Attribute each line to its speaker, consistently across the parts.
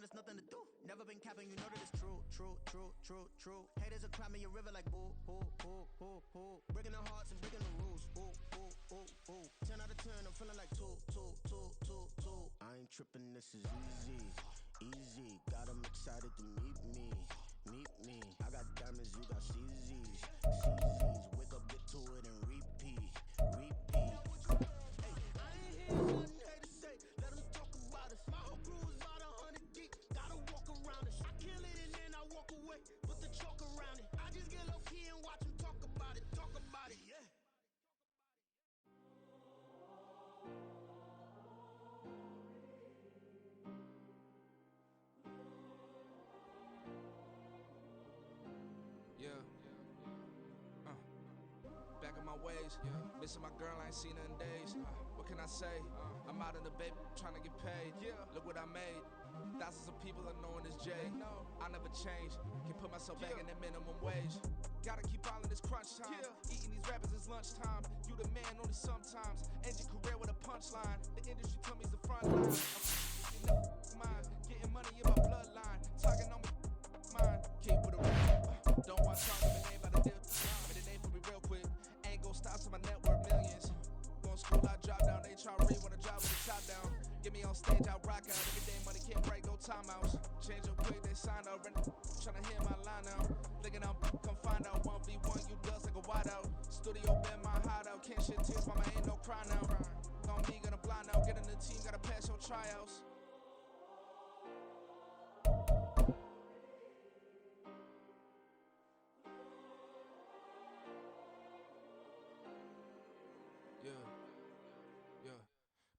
Speaker 1: it's nothing to do. Never been capping, you know that it's true. Haters are climbing your river like boo. Breaking the hearts and breaking the rules. 10 out of 10, I'm feeling like two. I ain't tripping, this is easy. Got 'em excited to meet me. I got diamonds, you got CZs. Wake up, get to it, and repeat. Hey, I ain't hear nothing haters say. Let them talk about us. My whole crew is about 100 deep. Gotta walk around us. I kill it and then I walk away. Put the chalk around it. I just get low key and watch them talk about it. Yeah.
Speaker 2: Back in my ways, missing my girl, I ain't seen her in days. What can I say? I'm out in the baby, trying to get paid. Look what I made. Thousands of people are knowing this J. I never change, can put myself back in the minimum wage. Gotta keep all in this crunch time. Eating these rappers is lunchtime. You the man only sometimes. End your career with a punchline. The industry told me it's the front line. Mine, getting money in my bloodline. Talking on my mind. Keep with a don't want to talk to my name by the deal. The name for me real quick. Ain't gon' stop to my net worth millions. Going school, I drop down. They try to read when I drop with the top down. Get me on stage, I rock out. Every day money can't break, no timeouts. Change up quick, they sign up. Tryna hear my line out. Thinking I'm come find out. 1v1, you dust like a wideout. Studio been my hideout. Can't shed tears, mama ain't no cry now. On me, gonna blind out. Get in the team, gotta pass your tryouts.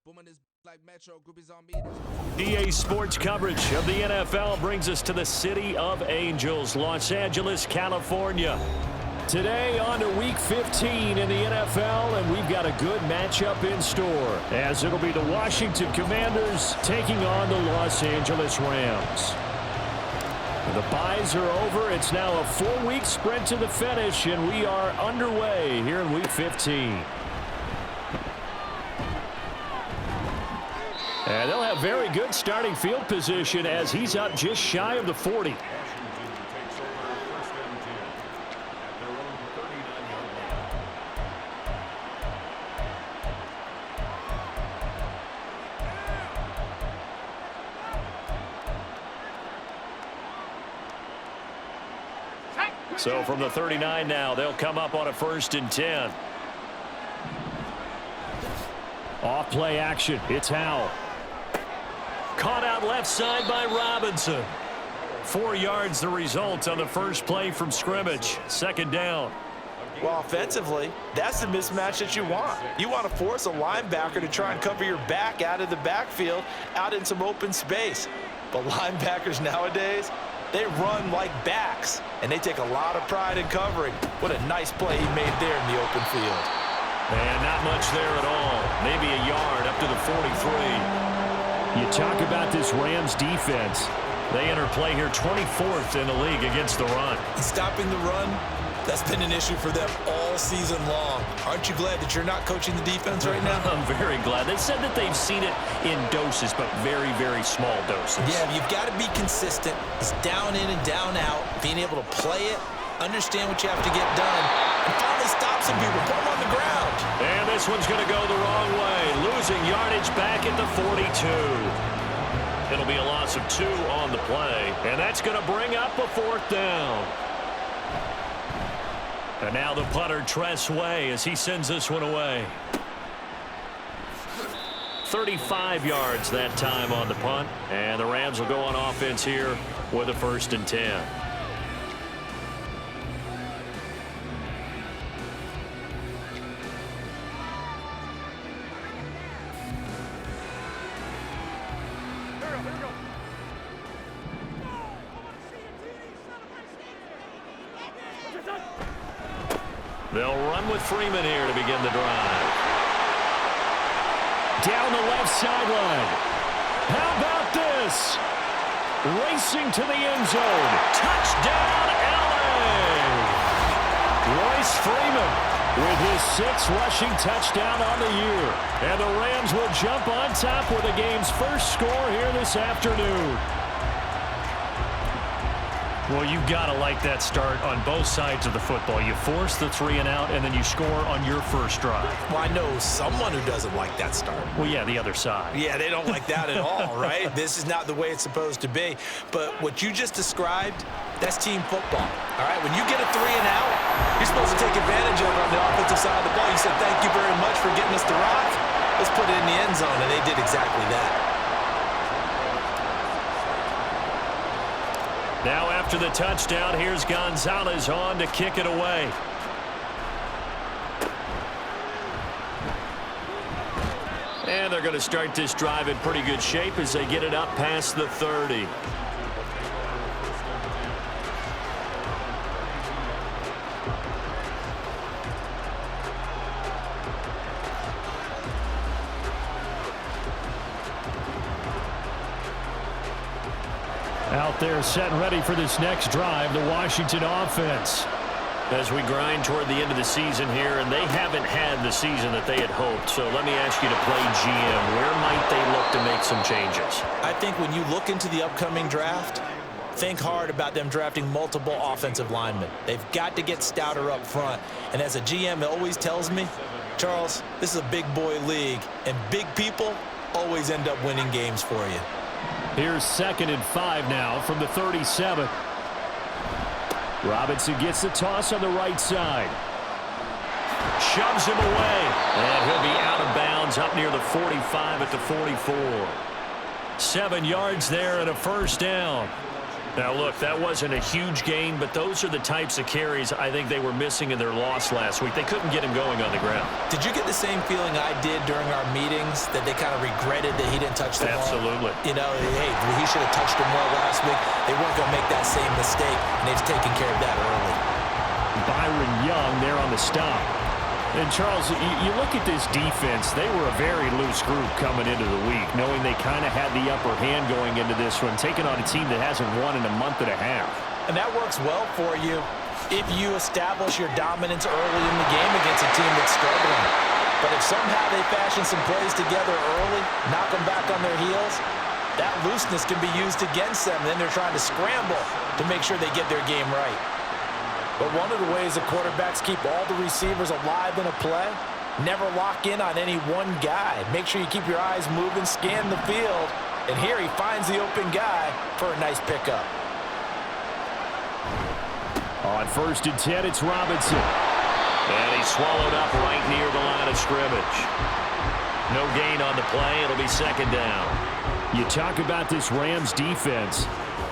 Speaker 2: Booming this like Metro, groupies on me.
Speaker 3: EA Sports coverage of the NFL brings us to the City of Angels, Los Angeles, California. Today on to Week 15 in the NFL, and we've got a good matchup in store, as it'll be the Washington Commanders taking on the Los Angeles Rams. The byes are over. It's now a 4-week sprint to the finish, and we are underway here in Week 15. And they'll have very good starting field position as he's up just shy of the 40. So from the 39 now, they'll come up on a 1st and 10. Off play action. It's Howell. Caught out left side by Robinson. 4 yards the result on the first play from scrimmage. 2nd down.
Speaker 4: Well, offensively, that's the mismatch that you want. You want to force a linebacker to try and cover your back out of the backfield, out in some open space. But linebackers nowadays, they run like backs, and they take a lot of pride in covering. What a nice play he made there in the open field.
Speaker 3: And not much there at all. Maybe a yard up to the 43. You talk about this Rams defense. They enter play here 24th in the league against the run.
Speaker 4: Stopping the run, that's been an issue for them all season long. Aren't you glad that you're not coaching the defense right now?
Speaker 3: I'm very glad. They said that they've seen it in doses, but very, very small doses.
Speaker 4: Yeah, you've got to be consistent. It's down in and down out, being able to play it, understand what you have to get done, and finally stop some people, put them on the ground.
Speaker 3: And this one's going to go the wrong way, losing yardage back at the 42. It'll be a loss of 2 on the play, and that's going to bring up a 4th down. And now the punter, Tress Way, as he sends this one away. 35 yards that time on the punt, and the Rams will go on offense here with a 1st and 10. They'll run with Freeman here to begin the drive. Down the left sideline. How about this? Racing to the end zone. Touchdown, L.A. Royce Freeman with his 6th rushing touchdown on the year. And the Rams will jump on top with the game's first score here this afternoon. Well, you've got to like that start on both sides of the football. You force the 3 and out, and then you score on your first drive.
Speaker 4: Well, I know someone who doesn't like that start.
Speaker 3: Well, yeah, the other side.
Speaker 4: Yeah, they don't like that at all, right? This is not the way it's supposed to be. But what you just described, that's team football, all right? When you get a 3 and out, you're supposed to take advantage of it on the offensive side of the ball. You said, thank you very much for getting us the rock. Let's put it in the end zone, and they did exactly that.
Speaker 3: Now after the touchdown, here's Gonzalez on to kick it away. And they're going to start this drive in pretty good shape as they get it up past the 30. Out there set and ready for this next drive, the Washington offense. As we grind toward the end of the season here, and they haven't had the season that they had hoped. So let me ask you to play GM. Where might they look to make some changes?
Speaker 4: I think when you look into the upcoming draft, think hard about them drafting multiple offensive linemen. They've got to get stouter up front. And as a GM always tells me, Charles, this is a big boy league, and big people always end up winning games for you.
Speaker 3: Here's 2nd and 5 now from the 37. Robinson gets the toss on the right side. Shoves him away. And he'll be out of bounds up near the 45 at the 44. 7 yards there and a first down. Now, look, that wasn't a huge gain, but those are the types of carries I think they were missing in their loss last week. They couldn't get him going on the ground.
Speaker 4: Did you get the same feeling I did during our meetings, that they kind of regretted that he didn't touch the ball?
Speaker 3: Absolutely.
Speaker 4: You know, hey, he should have touched him more last week. They weren't going to make that same mistake, and they've taken care of that early.
Speaker 3: Byron Young there on the stop. And, Charles, you look at this defense, they were a very loose group coming into the week, knowing they kind of had the upper hand going into this one, taking on a team that hasn't won in a month and a half.
Speaker 4: And that works well for you if you establish your dominance early in the game against a team that's struggling. But if somehow they fashion some plays together early, knock them back on their heels, that looseness can be used against them. Then they're trying to scramble to make sure they get their game right. But one of the ways the quarterbacks keep all the receivers alive in a play, never lock in on any one guy. Make sure you keep your eyes moving, scan the field, and here he finds the open guy for a nice pickup.
Speaker 3: On 1st and 10, it's Robinson. And he's swallowed up right near the line of scrimmage. No gain on the play. It'll be 2nd down. You talk about this Rams defense.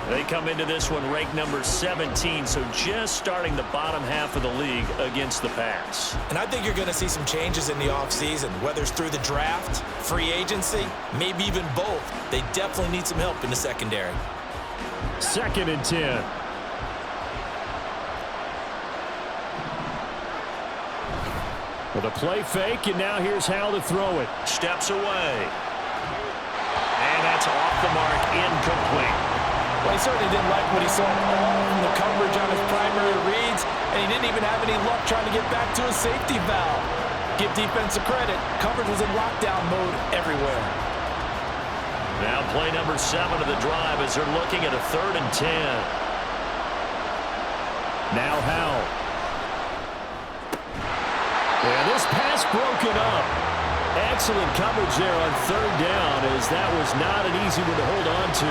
Speaker 3: They come into this one ranked number 17, so just starting the bottom half of the league against the pass.
Speaker 4: And I think you're going to see some changes in the offseason, whether it's through the draft, free agency, maybe even both. They definitely need some help in the secondary.
Speaker 3: 2nd and 10. With a play fake, and now here's Hal to throw it. Steps away. And that's off the mark, incomplete.
Speaker 4: Well, he certainly didn't like what he saw from the coverage on his primary reads, and he didn't even have any luck trying to get back to his safety valve. Give defensive credit. Coverage was in lockdown mode everywhere.
Speaker 3: Now play number 7 of the drive as they're looking at a 3rd and 10. Now Hal. And this pass broken up. Excellent coverage there on 3rd down, as that was not an easy one to hold on to.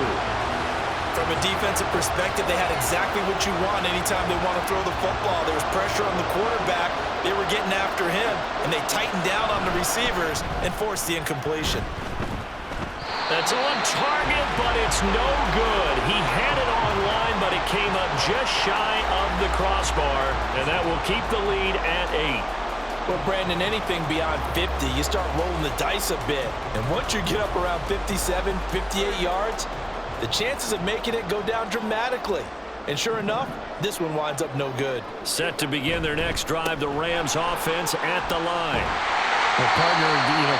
Speaker 4: From a defensive perspective, they had exactly what you want anytime they want to throw the football. There was pressure on the quarterback. They were getting after him, and they tightened down on the receivers and forced the incompletion.
Speaker 3: That's on target, but it's no good. He had it on line, but it came up just shy of the crossbar, and that will keep the lead at 8.
Speaker 4: Well, Brandon, anything beyond 50, you start rolling the dice a bit. And once you get up around 57, 58 yards, the chances of making it go down dramatically. And sure enough, this one winds up no good.
Speaker 3: Set to begin their next drive, the Rams offense at the line. Well, partner,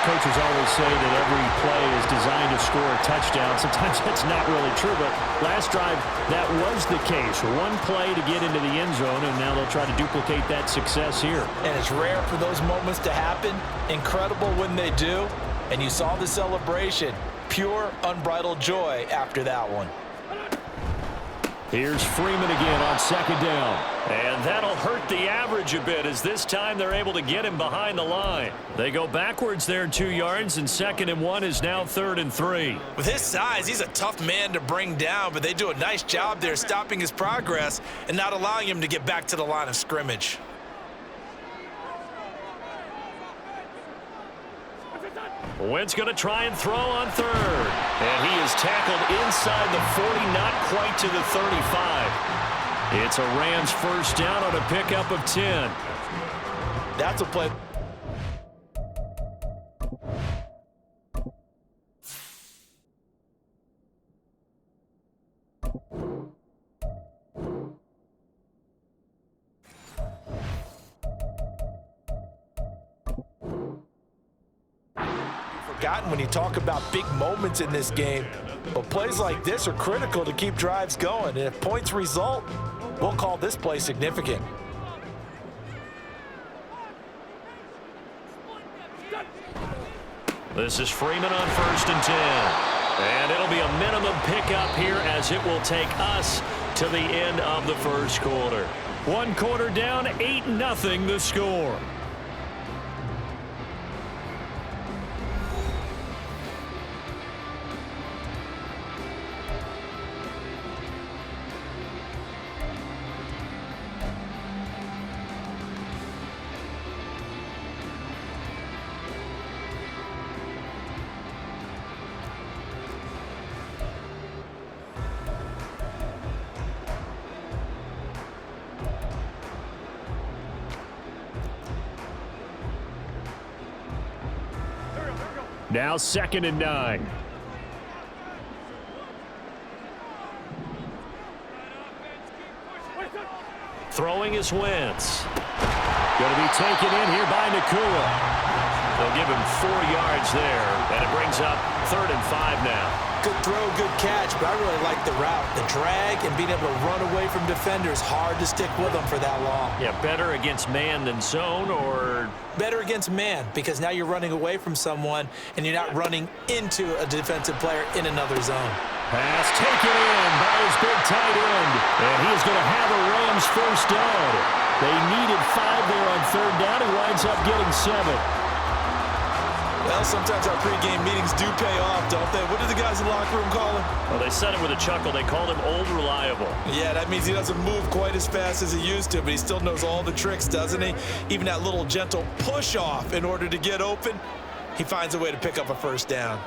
Speaker 3: coaches always say that every play is designed to score a touchdown. Sometimes that's not really true, but last drive, that was the case. One play to get into the end zone, and now they'll try to duplicate that success here.
Speaker 4: And it's rare for those moments to happen. Incredible when they do. And you saw the celebration. Pure, unbridled joy after that one.
Speaker 3: Here's Freeman again on second down. And that'll hurt the average a bit as this time they're able to get him behind the line. They go backwards there 2 yards, and 2nd and 1 is now 3rd and 3.
Speaker 4: With his size, he's a tough man to bring down, but they do a nice job there stopping his progress and not allowing him to get back to the line of scrimmage.
Speaker 3: Wentz going to try and throw on 3rd. And he is tackled inside the 40, not quite to the 35. It's a Rams first down on a pickup of 10.
Speaker 4: That's a play. Forgotten when you talk about big moments in this game, but plays like this are critical to keep drives going, and if points result, we'll call this play significant.
Speaker 3: This is Freeman on 1st and 10. And it'll be a minimum pickup here as it will take us to the end of the first quarter. 1 quarter down, 8-0 the score. Now 2nd and 9. Throwing is Wentz. Going to be taken in here by Nakua. They'll give him 4 yards there, and it brings up 3rd and 5 now.
Speaker 4: Good throw, good catch, but I really like the route. The drag and being able to run away from defenders, hard to stick with them for that long.
Speaker 3: Yeah, better against man than zone, or?
Speaker 4: Better against man, because now you're running away from someone and you're not running into a defensive player in another zone.
Speaker 3: Pass taken in by his big tight end, and he is going to have a Rams first down. They needed 5 there on 3rd down. He winds up getting 7.
Speaker 4: Well, sometimes our pregame meetings do pay off, don't they? What do the guys in the locker room call him?
Speaker 3: Well, they said it with a chuckle. They called him Old Reliable.
Speaker 4: Yeah, that means he doesn't move quite as fast as he used to, but he still knows all the tricks, doesn't he? Even that little gentle push-off in order to get open, he finds a way to pick up a first down.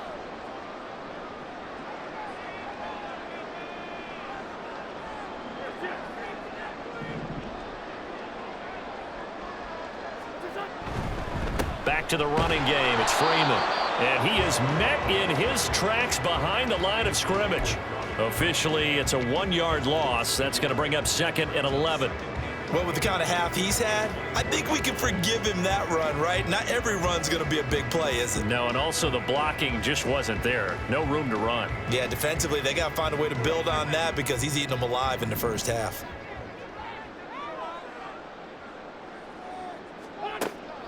Speaker 3: Back to the running game. It's Freeman. And he is met in his tracks behind the line of scrimmage. Officially, it's a 1-yard loss. That's going to bring up 2nd and 11.
Speaker 4: Well, with the kind of half he's had, I think we can forgive him that run, right? Not every run's going to be a big play, is it?
Speaker 3: No, and also the blocking just wasn't there. No room to run.
Speaker 4: Yeah, defensively, they got to find a way to build on that because he's eating them alive in the first half.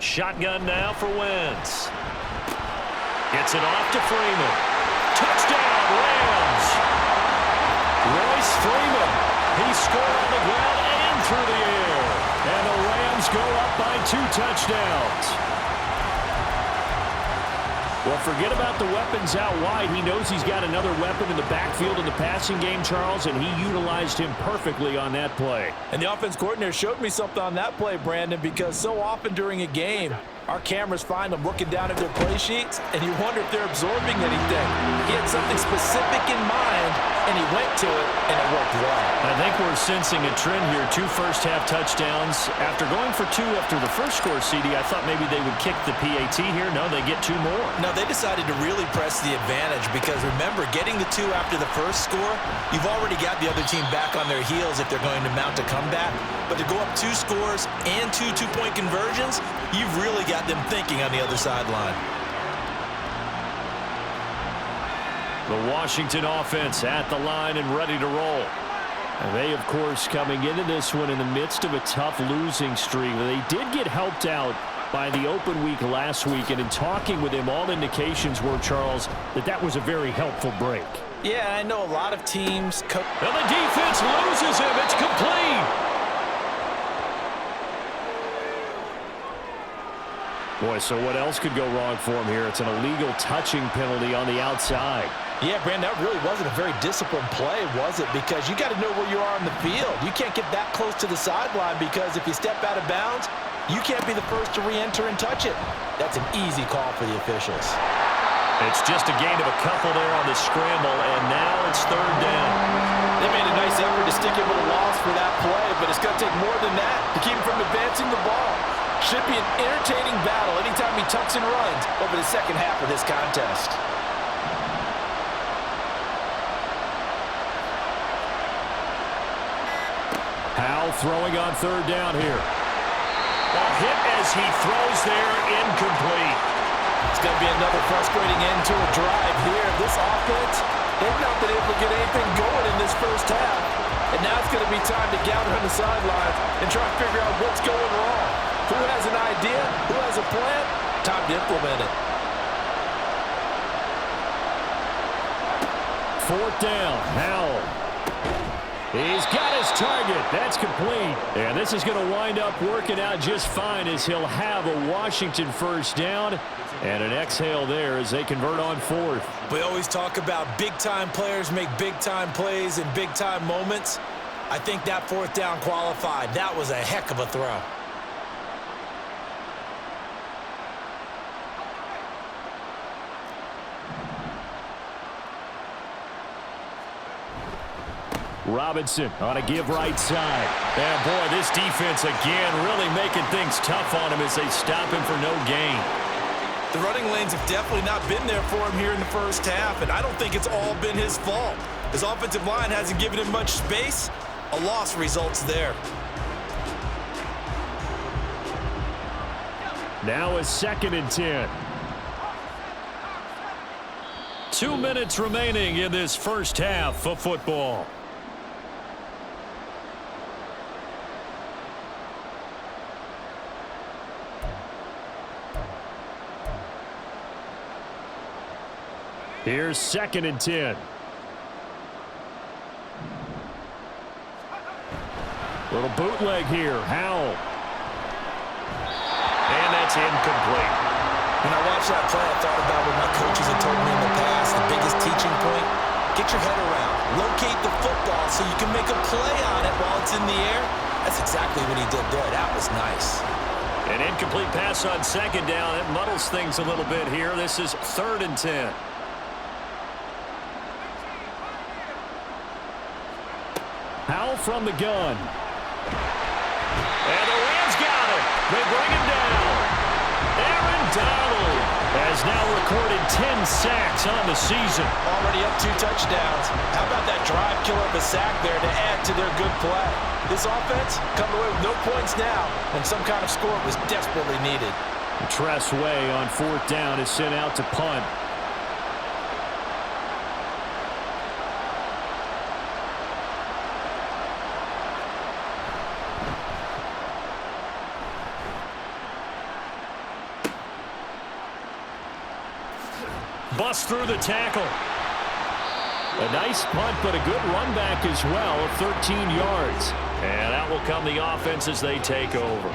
Speaker 3: Shotgun now for Wentz. Gets it off to Freeman. Touchdown, Rams! Royce Freeman. He scored on the ground and through the air. And the Rams go up by 2 touchdowns. Well, forget about the weapons out wide. He knows he's got another weapon in the backfield in the passing game, Charles, and he utilized him perfectly on that play.
Speaker 4: And the offense coordinator showed me something on that play, Brandon, because so often during a game, our cameras find them looking down at their play sheets, and you wonder if they're absorbing anything. He had something specific in mind, and he went to it, and it worked well.
Speaker 3: I think we're sensing a trend here. 2 first-half touchdowns. After going for 2 after the first score, CD, I thought maybe they would kick the PAT here. No, they get 2 more.
Speaker 4: No, they decided to really press the advantage because, remember, getting the 2 after the first score, you've already got the other team back on their heels if they're going to mount a comeback. But to go up 2 scores and 2 two-point conversions, you've really got them thinking on the other sideline.
Speaker 3: The Washington offense at the line and ready to roll. And they, of course, coming into this one in the midst of a tough losing streak. They did get helped out by the open week last week, and in talking with him, all indications were, Charles, that was a very helpful break.
Speaker 4: Yeah, I know a lot of teams.
Speaker 3: And the defense loses him. It's complete. Boy, so what else could go wrong for him here? It's an illegal touching penalty on the outside.
Speaker 4: Yeah, Brandon, that really wasn't a very disciplined play, was it? Because you got to know where you are on the field. You can't get that close to the sideline because if you step out of bounds, you can't be the first to re-enter and touch it. That's an easy call for the officials.
Speaker 3: It's just a gain of a couple there on the scramble, and now it's third down.
Speaker 4: They made a nice effort to stick him with a loss for that play, but it's going to take more than that to keep him from advancing the ball. Should be an entertaining battle anytime he tucks and runs over the second half of this contest.
Speaker 3: Howe throwing on third down here. Ball hit as he throws there, incomplete.
Speaker 4: It's going to be another frustrating end to a drive here. This offense, they've not been able to get anything going in this first half. And now it's going to be time to gather on the sidelines and try to figure out what's going wrong. Who has an idea? Who has a plan? Time to implement it.
Speaker 3: Fourth down, Howell. He's got his target. That's complete. And this is going to wind up working out just fine as he'll have a Washington first down and an exhale there as they convert on fourth.
Speaker 4: We always talk about big-time players make big-time plays in big-time moments. I think that fourth down qualified. That was a heck of a throw.
Speaker 3: Robinson on a give right side. And boy, this defense again really making things tough on him as they stop him for no gain.
Speaker 4: The running lanes have definitely not been there for him here in the first half, and I don't think it's all been his fault. His offensive line hasn't given him much space. A loss results there.
Speaker 3: Now is 2nd and 10. 2 minutes remaining in this first half of football. Here's 2nd and 10. Little bootleg here. Howell. And that's incomplete.
Speaker 4: When I watched that play, I thought about what my coaches had told me in the past. The biggest teaching point, get your head around. Locate the football so you can make a play on it while it's in the air. That's exactly what he did there. That was nice.
Speaker 3: An incomplete pass on 2nd down. It muddles things a little bit here. This is 3rd and 10. Howell from the gun. And the Rams got it. They bring him down. Aaron Donald has now recorded 10 sacks on the season.
Speaker 4: Already up 2 touchdowns. How about that drive killer of a sack there to add to their good play? This offense coming away with no points now, and some kind of score was desperately needed.
Speaker 3: Tress Way on 4th down is sent out to punt. Bust through the tackle. A nice punt, but a good run back as well of 13 yards. And that will come the offense as they take over.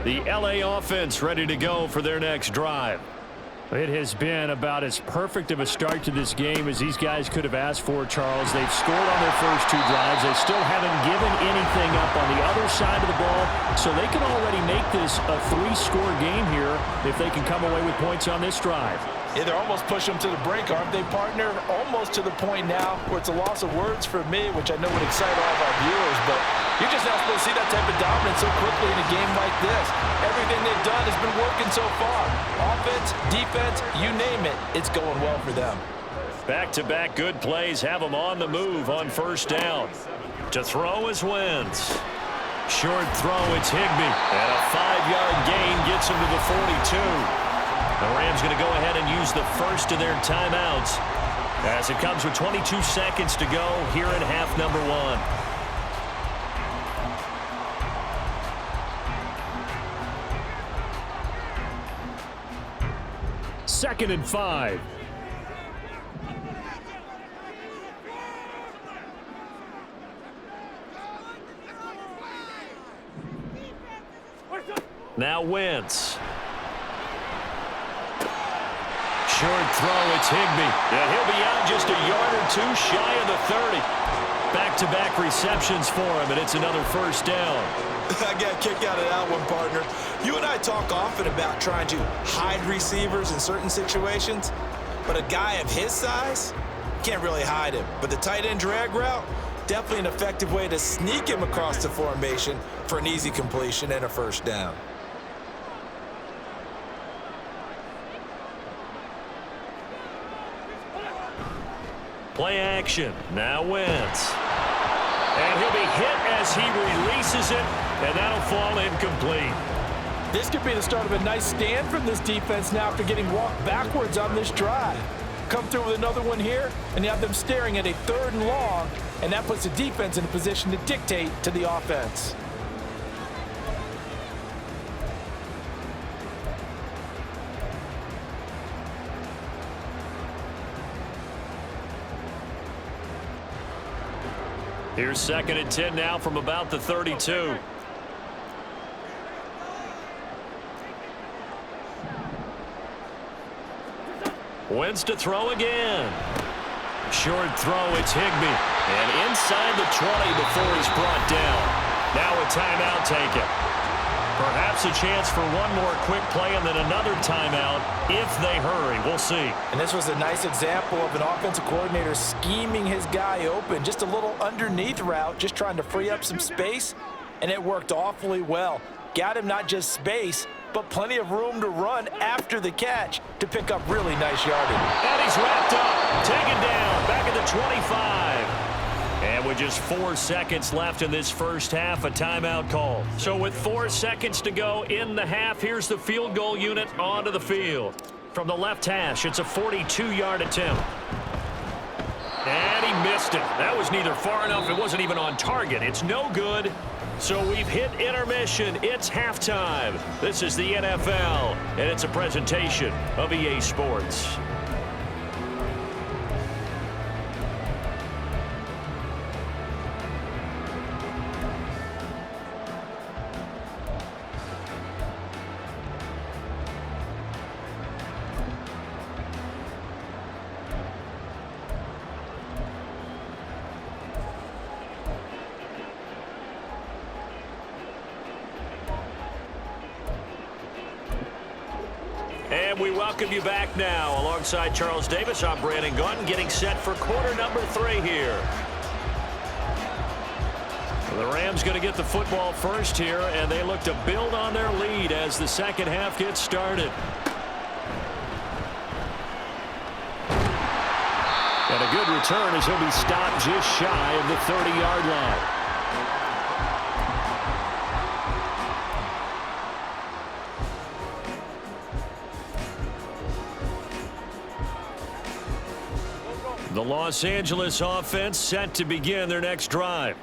Speaker 3: The LA offense ready to go for their next drive. It has been about as perfect of a start to this game as these guys could have asked for, Charles. They've scored on their first 2 drives. They still haven't given anything up on the other side of the ball, so they can already make this a 3-score game here if they can come away with points on this drive.
Speaker 4: Yeah, they're almost pushing them to the brink, aren't they, partner? Almost to the point now where it's a loss of words for me, which I know would excite all of our viewers, but you're just not supposed to see that type of dominance so quickly in a game like this. Everything they've done has been working so far. Offense, defense, you name it, it's going well for them.
Speaker 3: Back-to-back good plays have them on the move on 1st down. To throw is Wentz. Short throw, it's Higbee. And a 5-yard gain gets him to the 42. The Rams going to go ahead and use the first of their timeouts as it comes with 22 seconds to go here in half number 1. 2nd and 5. Now Wentz. Short throw, it's Higbee. And he'll be out just a yard or two shy of the 30. Back-to-back receptions for him, and it's another first down.
Speaker 4: I got a kick out of that one, partner. You and I talk often about trying to hide receivers in certain situations, but a guy of his size can't really hide him. But the tight end drag route, definitely an effective way to sneak him across the formation for an easy completion and a first down.
Speaker 3: Play action. Now Wentz. And he'll be hit as he releases it, and that'll fall incomplete.
Speaker 5: This could be the start of a nice stand from this defense now after getting walked backwards on this drive. Come through with another one here, and you have them staring at a 3rd and long, and that puts the defense in a position to dictate to the offense.
Speaker 3: Here's 2nd and 10 now from about the 32. Wentz to throw again. Short throw, it's Higbee. And inside the 20 before he's brought down. Now a timeout taken. Perhaps a chance for one more quick play and then another timeout if they hurry. We'll see.
Speaker 5: And this was a nice example of an offensive coordinator scheming his guy open. Just a little underneath route, just trying to free up some space, and it worked awfully well. Got him not just space, but plenty of room to run after the catch to pick up really nice yardage.
Speaker 3: And he's wrapped up, taken down, back at the 25. And with just 4 seconds left in this first half, a timeout call. So with 4 seconds to go in the half, here's the field goal unit onto the field. From the left hash, it's a 42-yard attempt. And he missed it. That was neither far enough, it wasn't even on target. It's no good. So we've hit intermission. It's halftime. This is the NFL, and it's a presentation of EA Sports. And we welcome you back now. Alongside Charles Davis, I'm Brandon Gunn, getting set for quarter number 3 here. The Rams going to get the football first here, and they look to build on their lead as the second half gets started. And a good return as he'll be stopped just shy of the 30-yard line. The Los Angeles offense set to begin their next drive.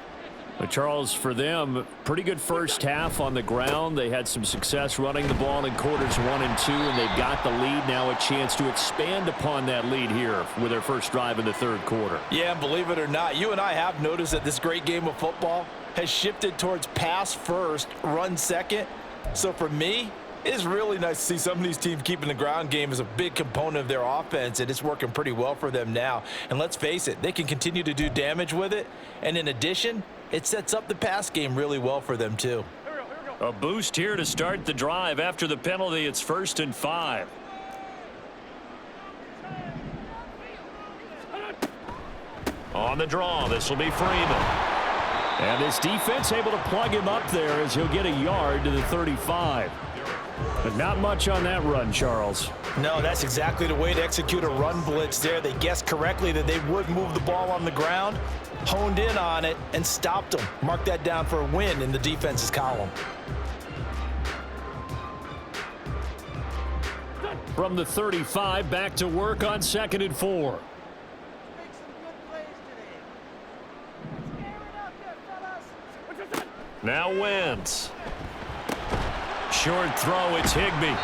Speaker 3: But Charles, for them, pretty good first half on the ground. They had some success running the ball in quarters 1 and 2, and they've got the lead now, a chance to expand upon that lead here with their first drive in the third quarter.
Speaker 5: Yeah, and believe it or not, you and I have noticed that this great game of football has shifted towards pass first, run second. So for me, it's really nice to see some of these teams keeping the ground game as a big component of their offense, and it's working pretty well for them now. And let's face it, they can continue to do damage with it. And in addition, it sets up the pass game really well for them too.
Speaker 3: A boost here to start the drive. After the penalty, it's 1st and 5. On the draw, this will be Freeman. And this defense able to plug him up there as he'll get a yard to the 35. But not much on that run, Charles.
Speaker 5: No, that's exactly the way to execute a run blitz there. They guessed correctly that they would move the ball on the ground, honed in on it, and stopped them. Mark that down for a win in the defense's column.
Speaker 3: From the 35, back to work on 2nd and 4. Now Wentz. Short throw, it's Higbee.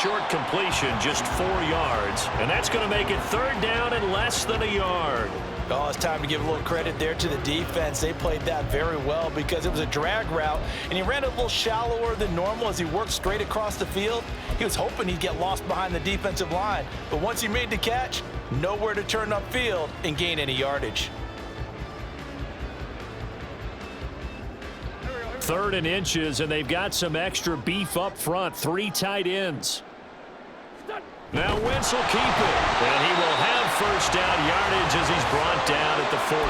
Speaker 3: short completion, just 4 yards. And that's going to make it 3rd down and less than a yard.
Speaker 5: Oh, it's time to give a little credit there to the defense. They played that very well because it was a drag route, and he ran a little shallower than normal as he worked straight across the field. He was hoping he'd get lost behind the defensive line, but once he made the catch, nowhere to turn upfield and gain any yardage.
Speaker 3: 3rd and inches, and they've got some extra beef up front. 3 tight ends. Now Wentz will keep it, and he will have 1st down yardage as he's brought down at the 41.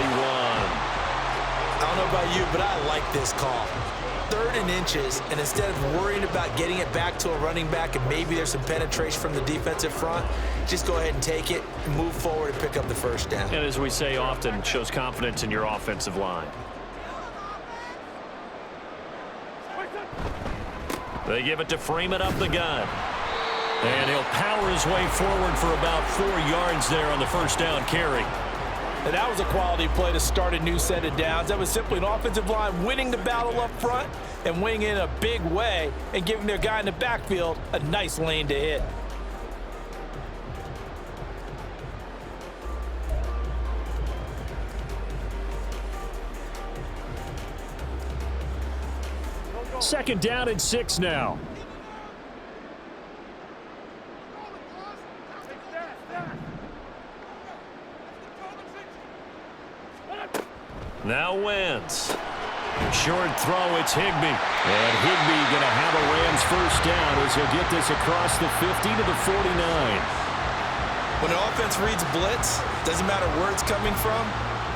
Speaker 5: I don't know about you, but I like this call. 3rd and inches, and instead of worrying about getting it back to a running back and maybe there's some penetration from the defensive front, just go ahead and take it and move forward and pick up the 1st down.
Speaker 3: And as we say often, shows confidence in your offensive line. They give it to Freeman up the gun. And he'll power his way forward for about 4 yards there on the 1st down carry.
Speaker 5: And that was a quality play to start a new set of downs. That was simply an offensive line winning the battle up front and winning in a big way and giving their guy in the backfield a nice lane to hit.
Speaker 3: Second down and 6 now. Now Wentz. Short throw, it's Higbee. And Higbee going to have a Rams 1st down as he'll get this across the 50 to the 49.
Speaker 5: When an offense reads blitz, doesn't matter where it's coming from,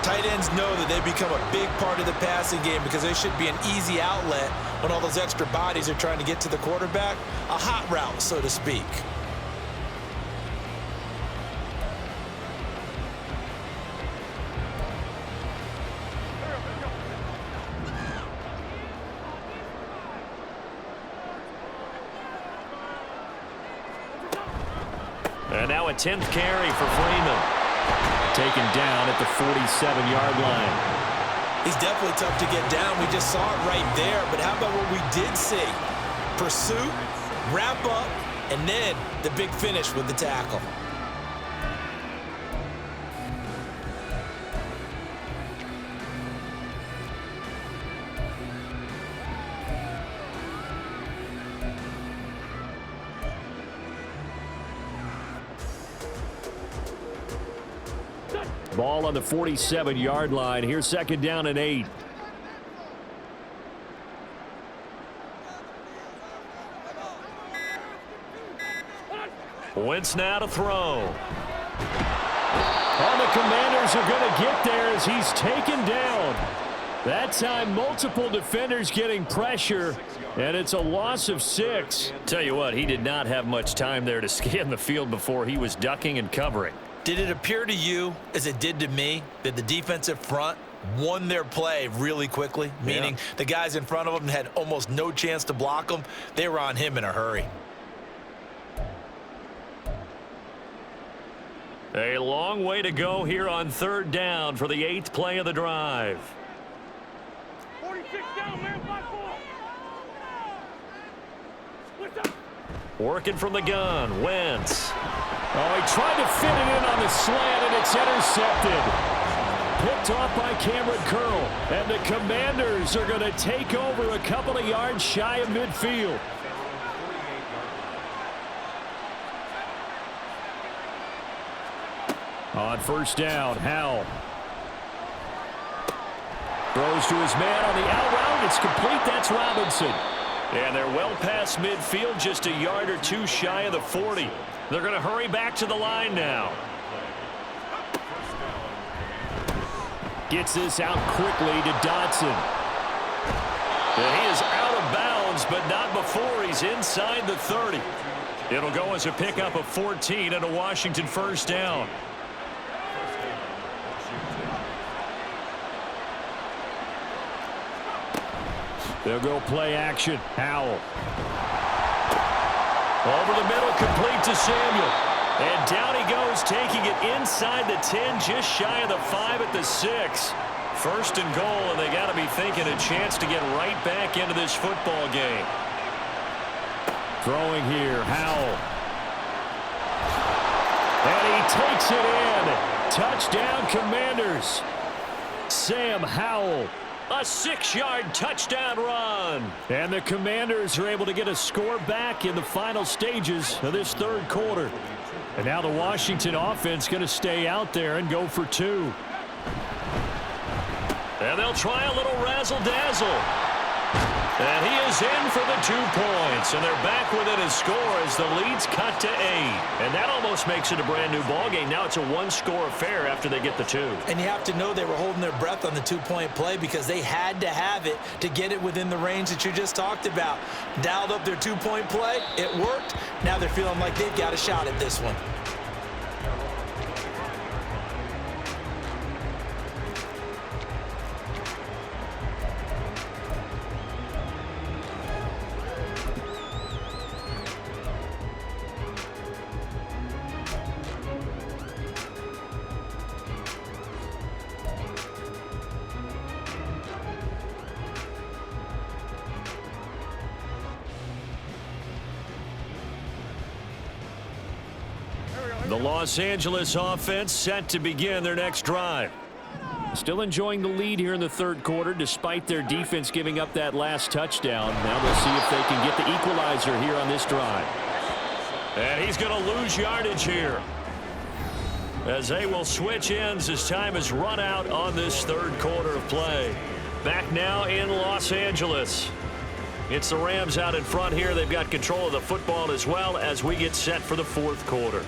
Speaker 5: tight ends know that they become a big part of the passing game because they should be an easy outlet when all those extra bodies are trying to get to the quarterback. A hot route, so to speak.
Speaker 3: And now a 10th carry for Freeman. Taken down at the 47-yard line.
Speaker 5: He's definitely tough to get down. We just saw it right there. But how about what we did see? Pursuit, wrap up, and then the big finish with the tackle.
Speaker 3: Ball on the 47-yard line. Here's 2nd down and 8. Wentz now to throw. All the Commanders are going to get there as he's taken down. That time, multiple defenders getting pressure, and it's a loss of 6. Tell you what, he did not have much time there to scan the field before he was ducking and covering.
Speaker 5: Did it appear to you, as it did to me, that the defensive front won their play really quickly? Meaning the guys in front of them had almost no chance to block them. They were on him in a hurry.
Speaker 3: A long way to go here on 3rd down for the 8th play of the drive.
Speaker 6: 46 down, man, 5-4.
Speaker 3: Working from the gun, Wentz. Oh, he tried to fit it in on the slant, and it's intercepted. Picked off by Cameron Curl. And the Commanders are going to take over a couple of yards shy of midfield. On 1st down, Howell. Throws to his man on the out route. It's complete. That's Robinson. And they're well past midfield, just a yard or 2 shy of the 40. They're going to hurry back to the line now. Gets this out quickly to Dotson. And he is out of bounds, but not before he's inside the 30. It'll go as a pickup of 14 and a Washington 1st down. They'll go play action. Howell. Over the middle, complete to Samuel. And down he goes, taking it inside the 10, just shy of the 5 at the 6. 1st and goal, and they got to be thinking a chance to get right back into this football game. Throwing here, Howell. And he takes it in. Touchdown, Commanders. Sam Howell. A 6-yard touchdown run. And the Commanders are able to get a score back in the final stages of this third quarter. And now the Washington offense going to stay out there and go for 2. And they'll try a little razzle-dazzle. And he is in for the 2 points. And they're back within a score as the lead's cut to 8. And that almost makes it a brand-new ballgame. Now it's a 1-score affair after they get the 2.
Speaker 5: And you have to know they were holding their breath on the 2-point play because they had to have it to get it within the range that you just talked about. Dialed up their 2-point play. It worked. Now they're feeling like they've got a shot at this one.
Speaker 3: The Los Angeles offense set to begin their next drive. Still enjoying the lead here in the third quarter despite their defense giving up that last touchdown. Now they'll see if they can get the equalizer here on this drive. And he's going to lose yardage here, as they will switch ends as time is run out on this third quarter of play. Back now in Los Angeles. It's the Rams out in front here. They've got control of the football as well as we get set for the fourth quarter.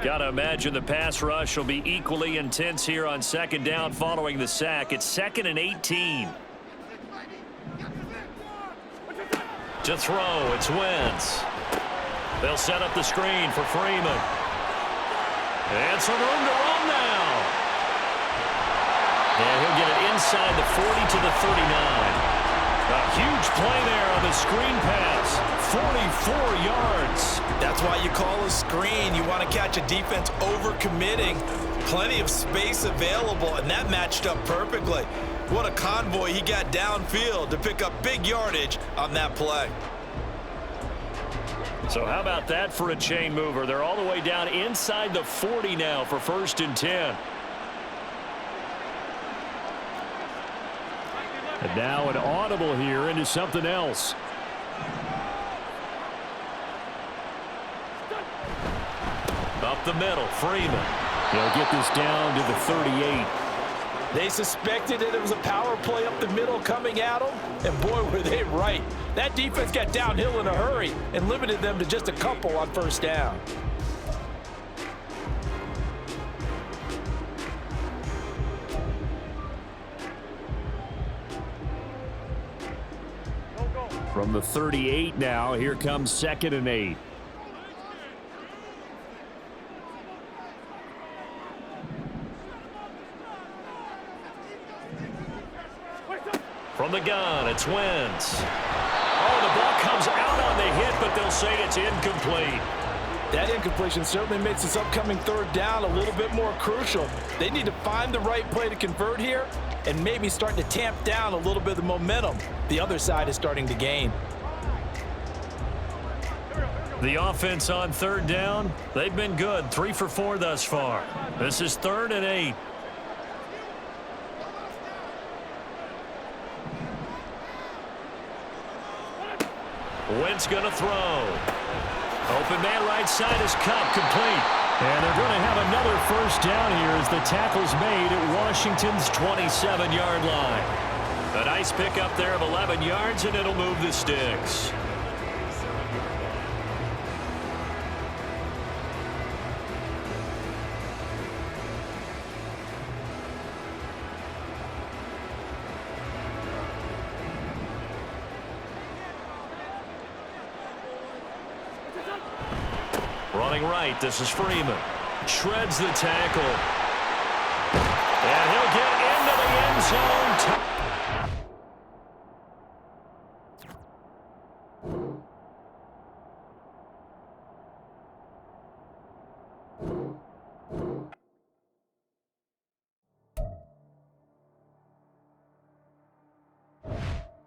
Speaker 3: Got to imagine the pass rush will be equally intense here on second down following the sack. It's 2nd and 18. To throw, it's Wentz. They'll set up the screen for Freeman. And some room to run now. And he'll get it inside the 40 to the 39. A huge play there on the screen pass. 44 yards.
Speaker 5: That's why you call a screen. You want to catch a defense overcommitting. Plenty of space available, and that matched up perfectly. What a convoy he got downfield to pick up big yardage on that play.
Speaker 3: So how about that for a chain mover? They're all the way down inside the 40 now for 1st and 10. And now an audible here into something else. Up the middle, Freeman. He'll get this down to the 38.
Speaker 5: They suspected that it was a power play up the middle coming at them, and boy, were they right. That defense got downhill in a hurry and limited them to just a couple on 1st down.
Speaker 3: From the 38 now, here comes 2nd and 8. From the gun, it's Wentz. Oh, the ball comes out on the hit, but they'll say it's incomplete.
Speaker 5: That incompletion certainly makes this upcoming 3rd down a little bit more crucial. They need to find the right play to convert here and maybe start to tamp down a little bit of the momentum the other side is starting to gain.
Speaker 3: The offense on 3rd down, they've been good. 3 for 4 thus far. This is 3rd and 8. Wentz going to throw. Open man right side is Cup, complete. And they're going to have another 1st down here as the tackle's made at Washington's 27-yard line. A nice pickup there of 11 yards, and it'll move the sticks. Running right, this is Freeman. Shreds the tackle. And he'll get into the end zone.